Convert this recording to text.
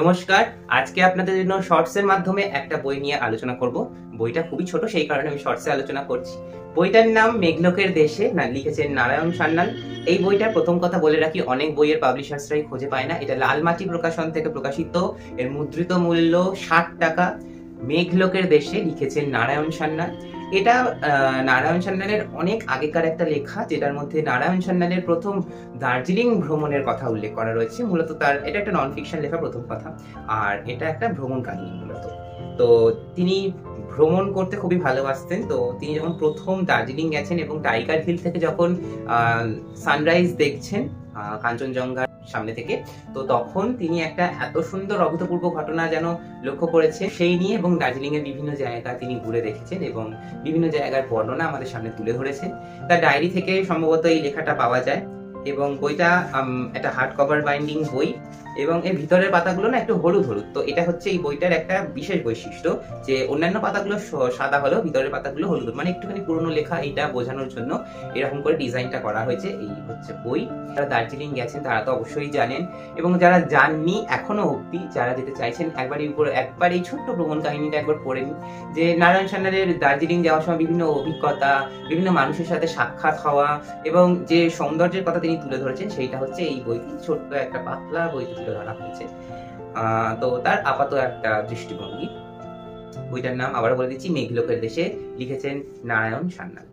নমস্কার। আজকে আপনাদের জন্য শর্টসের মাধ্যমে একটা বই নিয়ে আলোচনা করব। বইটা খুবই ছোট, সেই কারণে আমি শর্টসে আলোচনা করছি। বইটার নাম মেঘলোকের দেশে, লিখেছেন নারায়ণ সান্যাল। এই বইটার প্রথম কথা বলে রাখি, অনেক বইয়ের পাবলিশার্সরাই খুঁজে পায় না। এটা লালমাটি প্রকাশন থেকে প্রকাশিত। এর মুদ্রিত মূল্য 60 টাকা। মেঘলোকের দেশে, লিখেছেন নারায়ণ সান্যাল। এটা নারায়ণ সান্যালের অনেক আগেকার একটা লেখা, যেটার মধ্যে নারায়ণ সান্যালের প্রথম দার্জিলিং ভ্রমণের কথা উল্লেখ করা রয়েছে। মূলত তার এটা একটা নন ফিকশন লেখা, প্রথম কথা। আর এটা একটা ভ্রমণ কাহিনী মূলত। তো তিনি ভ্রমণ করতে খুবই ভালোবাসতেন। তো তিনি যখন প্রথম দার্জিলিং গেছেন এবং টাইগার হিল থেকে যখন সানরাইজ দেখছেন কাঞ্চনজঙ্ঘার সামনে থেকে, তো তখন তিনি একটা এত সুন্দর অভূতপূর্ব ঘটনা যেন লক্ষ্য করেছেন সেই নিয়ে, এবং দার্জিলিং এর বিভিন্ন জায়গা তিনি ঘুরে দেখেছেন এবং বিভিন্ন জায়গার বর্ণনা আমাদের সামনে তুলে ধরেছেন। তার ডায়েরি থেকে সম্ভবত এই লেখাটা পাওয়া যায়। এবং বইটা একটা হার্ড কভার বাইন্ডিং বই, এবং এর ভিতরের পাতাগুলো না একটু হলুদ হলুদ। তো এটা হচ্ছে এই বইটার একটা বিশেষ বৈশিষ্ট্য, যে অন্যান্য পাতাগুলো সাদা হলেও ভিতরের পাতাগুলো হলুদ, মানে একটুখানি পুরনো লেখা, এটা বোঝানোর জন্য এরকম করে ডিজাইনটা করা হয়েছে। এই হচ্ছে বই। যারা দার্জিলিং গেছেন তারা তো অবশ্যই জানেন, এবং যারা যাননি এখনো অব্দি, যারা যেতে চাইছেন, একবার এই ছোট্ট ভ্রমণ কাহিনীটা একবার পড়ে নিন। যে নারায়ণ সান্যালের দার্জিলিং যাওয়ার সময় বিভিন্ন অভিজ্ঞতা, বিভিন্ন মানুষের সাথে সাক্ষাৎ হওয়া, এবং যে সৌন্দর্যের কথা তিনি তুলে ধরেছেন, সেইটা হচ্ছে এই বইটি ছোট্ট একটা পাতলা বইতে তুলে ধরা হয়েছে। তো তার আপাত একটা দৃষ্টিভঙ্গি। বইটার নাম আবার বলে দিচ্ছি, মেঘলোকের দেশে, লিখেছেন নারায়ণ সান্যাল।